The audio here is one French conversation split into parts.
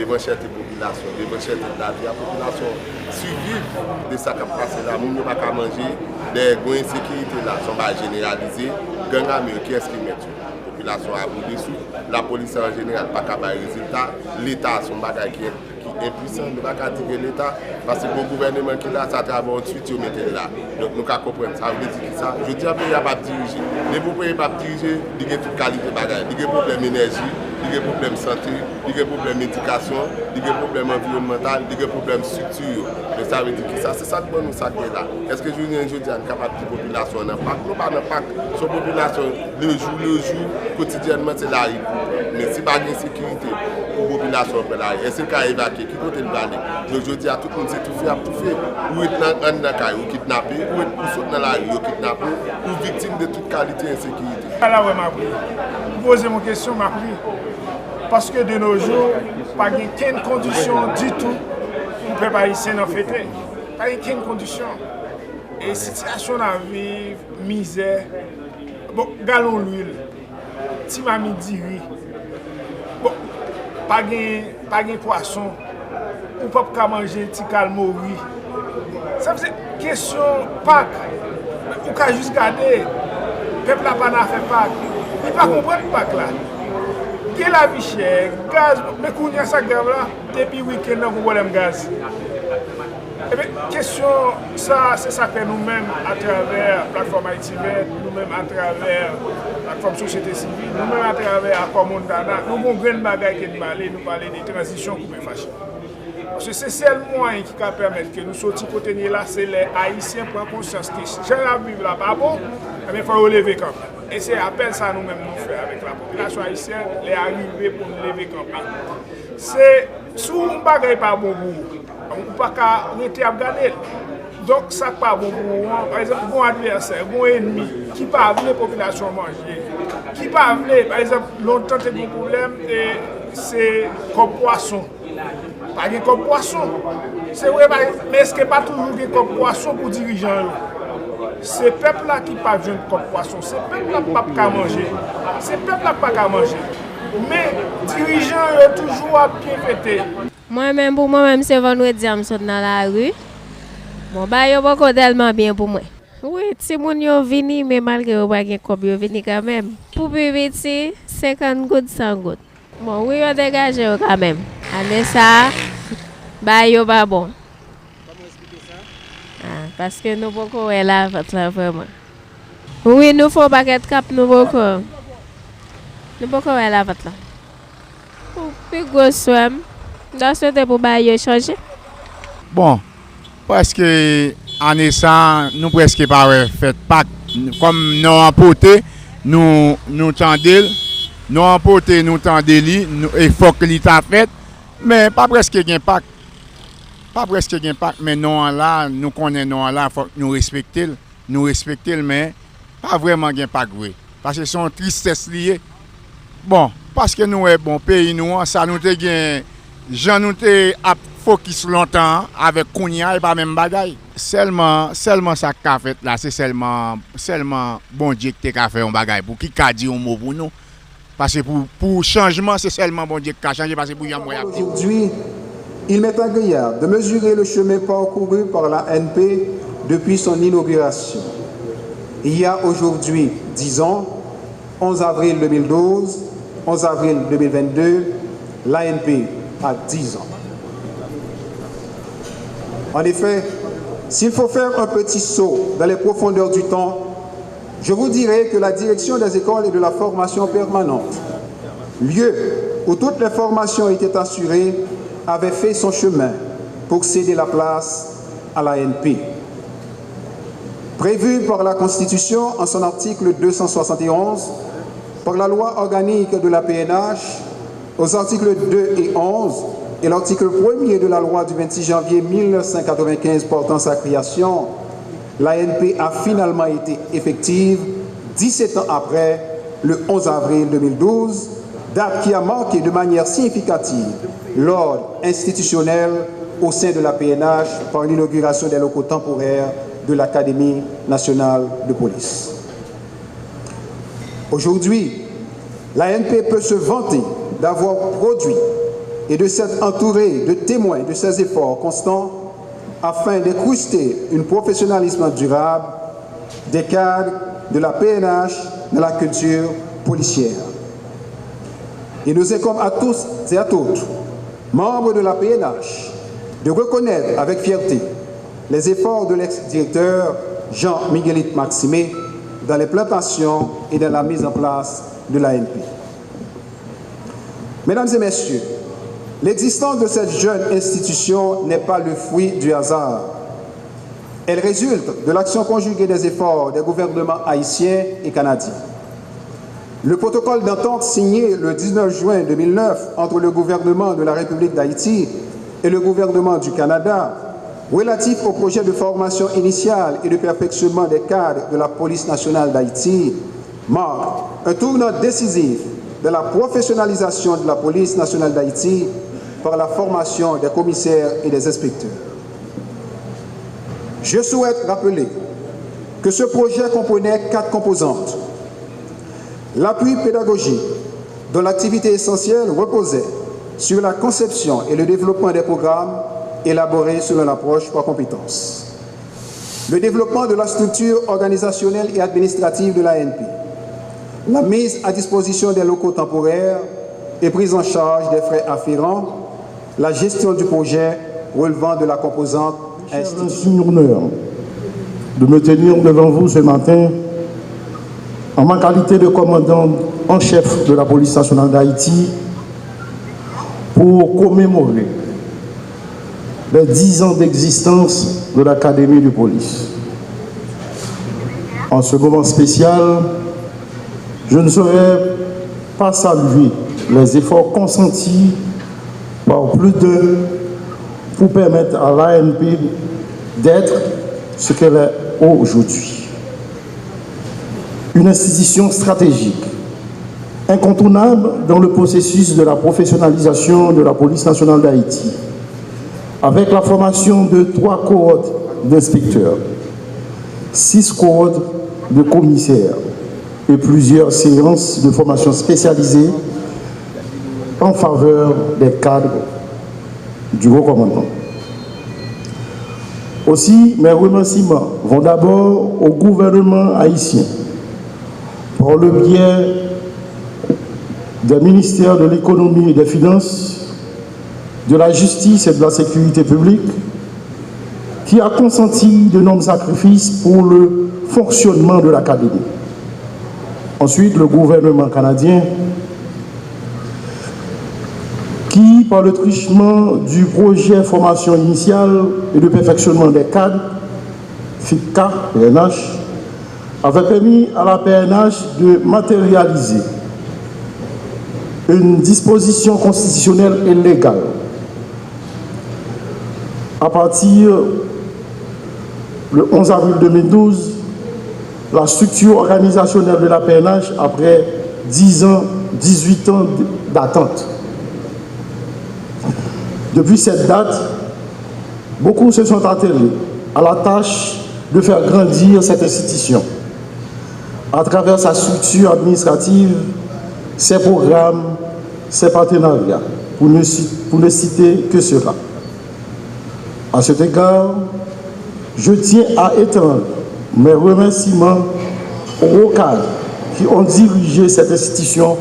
devant cette population, devant cette la vie, la population suivie de ça qui a passé là, nous ne pouvons pas manger, des insécurités là sont pas généralisées, gang armé, qui est-ce qui met la population à bout dessous, la police en général pas capable de résultat, l'État son bagage qui est impuissant, nous ne pouvons pas dire l'État, parce que le gouvernement qui est là, ça travaille ensuite, il met là. Donc nous pouvons comprendre ça, veut dire ça. Je dis un pays n'a pas dirigé. Les pays n'ont pas dirigé, il y a toute qualité de bagage, il y a problème d'énergie, il y a problème santé, il y a problème d'éducation, il y a problème environnemental, il y a problème structure. Mais ça veut dire que ça, c'est ça que nous sommes là. Est-ce que je dis capable de population en impact? Nous pas d'impact sur la population le jour, quotidiennement, c'est la rue. Mais si pas de sécurité pour la population, est-ce qu'il y a évacué? Qui côté le aller? Donc je dis à tout le monde, c'est tout fait, tout fait. Ou être dans la caille, ou kidnappé, ou être pour dans la rue, ou kidnappé, ou victime de toute qualité d'insécurité. Alors, oui, ma pris. Vous posez mon question, ma pris. Parce que de nos jours, pas de aucune condition du tout pour ne pas ici en fêter. Pas aucune condition. Et situation la vie, misère. Bon, galon l'huile. Si mamie dit oui. Bon, pas de poisson. Ou pas manger petit calmori. Ça faisait question Pâques. Ou qu'à juste garder. Le peuple n'a pas fait Pâques. Il ne peut pas comprendre Pâques là. Quelle la vie chère, gaz, mais qu'on y a ça grave là, depuis le week-end, nous avons problème gaz. Eh bien, question, ça, c'est ça que nous-mêmes, à travers la plateforme Haïti Vert, nous-mêmes à travers la plateforme Société Civile, nous-mêmes à travers Accord Montana, nous avons une bagaille qui nous parler des transitions qui nous fâchent. Parce que c'est le seul moyen qui va permettre que nous sortions côté là, c'est les Haïtiens prennent conscience que si la Bible là pas bon, il faut relever quand même. Et c'est appel ça nous-mêmes nous faisons avec la population haïtienne, les arriver pour nous lever quand même. C'est si on ne bagaille pas bon pour on ne peut pas arrêter à gagner. Donc ça pas bon pour par exemple bon adversaire, bon ennemi qui pas veut la population manger, qui pas veut par exemple longtemps c'est un problème et c'est comme poisson. Pas comme poisson. C'est vrai, mais est-ce que pas toujours comme poisson pour dirigeants? C'est le peuple là qui n'a pas besoin comme poisson. C'est le peuple là qui n'a pas manger. C'est le peuple là qui n'a pas manger. Mais dirigeants ont toujours à pied pété. Moi-même, pour moi-même, c'est vendredi, je suis dans la rue. Bon, bah, il y a tellement bien pour moi. Oui, si mon yo vini, mais malgré que pas de comme yo vini quand même. Pour bébé, 50 gouttes, 100 gouttes. Bon, oui, on dégage quand même. Allez ça, bah yo pas bon. Comment expliquer ça? Ah, parce que nous beaucoup est là vraiment. Oui, nous faut pas être cap nous beaucoup. Nous beaucoup est là là. Puis gros soir, dans ce pour bah yo changer. Bon, parce que année ça, nous presque pas fait Pâques comme nous emporté, nous tendel. Nous emporté, nous tendeli, il faut que l'État fait, mais pas presque gain Pâques. Pas presque gain Pâques, mais non là, nous connaissons là, faut nous respecter, mais pas vraiment gain Pâques vrai. Parce que son tristesse liée. Bon, parce que nous est bon pays nous, ça nous te gain, j'en nous te focus longtemps avec Kounia et pas même bagaille. Seulement ça qu'a fait là, c'est seulement bon Dieu qui a fait un bagaille pour qui a dit un mot pour nous. Parce que pour changement, c'est seulement bon Dieu qui a changé parce que pour y avoir aujourd'hui, il m'est agréable de mesurer le chemin parcouru par la NP depuis son inauguration. Il y a aujourd'hui 10 ans, 11 avril 2012, 11 avril 2022, l'ANP a 10 ans. En effet, s'il faut faire un petit saut dans les profondeurs du temps, je vous dirai que la direction des écoles et de la formation permanente, lieu où toutes les formations étaient assurées, avait fait son chemin pour céder la place à l'ANP. Prévu par la Constitution en son article 271, par la loi organique de la PNH, aux articles 2 et 11, et l'article 1er de la loi du 26 janvier 1995 portant sa création, l'ANP a finalement été effective 17 ans après, le 11 avril 2012, date qui a marqué de manière significative l'ordre institutionnel au sein de la PNH par l'inauguration des locaux temporaires de l'Académie nationale de police. Aujourd'hui, l'ANP peut se vanter d'avoir produit et de s'être entouré de témoins de ses efforts constants afin d'incruster un professionnalisme durable des cadres de la PNH dans la culture policière. Il nous incombe à tous et à toutes, membres de la PNH, de reconnaître avec fierté les efforts de l'ex-directeur Jean-Miguelite Maximé dans l'implantation et dans la mise en place de l'ANP. Mesdames et messieurs, l'existence de cette jeune institution n'est pas le fruit du hasard. Elle résulte de l'action conjuguée des efforts des gouvernements haïtiens et canadiens. Le protocole d'entente signé le 19 juin 2009 entre le gouvernement de la République d'Haïti et le gouvernement du Canada relatif au projet de formation initiale et de perfectionnement des cadres de la police nationale d'Haïti marque un tournant décisif de la professionnalisation de la police nationale d'Haïti par la formation des commissaires et des inspecteurs. Je souhaite rappeler que ce projet comprenait 4 composantes. L'appui pédagogique, dont l'activité essentielle reposait sur la conception et le développement des programmes élaborés selon l'approche par compétences. Le développement de la structure organisationnelle et administrative de l'ANP. La mise à disposition des locaux temporaires et prise en charge des frais afférents. La gestion du projet relevant de la composante institutionnelle. C'est un honneur de me tenir devant vous ce matin en ma qualité de commandant en chef de la police nationale d'Haïti pour commémorer les 10 ans d'existence de l'Académie de police. En ce moment spécial, je ne saurais pas saluer les efforts consentis par plus d'un pour permettre à l'ANP d'être ce qu'elle est aujourd'hui. Une institution stratégique, incontournable dans le processus de la professionnalisation de la police nationale d'Haïti, avec la formation de 3 cohortes d'inspecteurs, 6 cohortes de commissaires et plusieurs séances de formation spécialisée en faveur des cadres du haut commandement. Aussi, mes remerciements vont d'abord au gouvernement haïtien par le biais des ministères de l'économie et des finances, de la justice et de la sécurité publique, qui a consenti de nombreux sacrifices pour le fonctionnement de l'Académie. Ensuite, le gouvernement canadien, qui, par le truchement du projet formation initiale et de perfectionnement des cadres, FICA, PNH, avait permis à la PNH de matérialiser une disposition constitutionnelle et légale. À partir le 11 avril 2012, la structure organisationnelle de la PNH, après 18 ans d'attente. Depuis cette date, beaucoup se sont attelés à la tâche de faire grandir cette institution à travers sa structure administrative, ses programmes, ses partenariats, pour ne citer que cela. À cet égard, je tiens à étendre mes remerciements aux cadres qui ont dirigé cette institution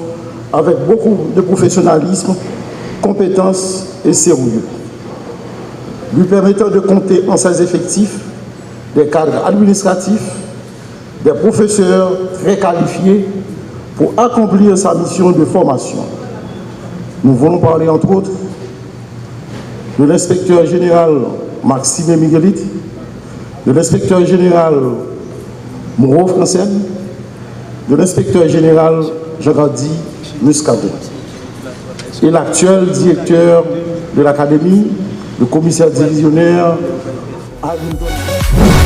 avec beaucoup de professionnalisme, compétences et sérieux, lui permettant de compter en ses effectifs des cadres administratifs, des professeurs très qualifiés pour accomplir sa mission de formation. Nous voulons parler entre autres de l'inspecteur général Maxime Miguelite, de l'inspecteur général Moreau Francel, de l'inspecteur général Jean-Gardi Muscadet et l'actuel directeur de l'Académie, le commissaire divisionnaire Alvin.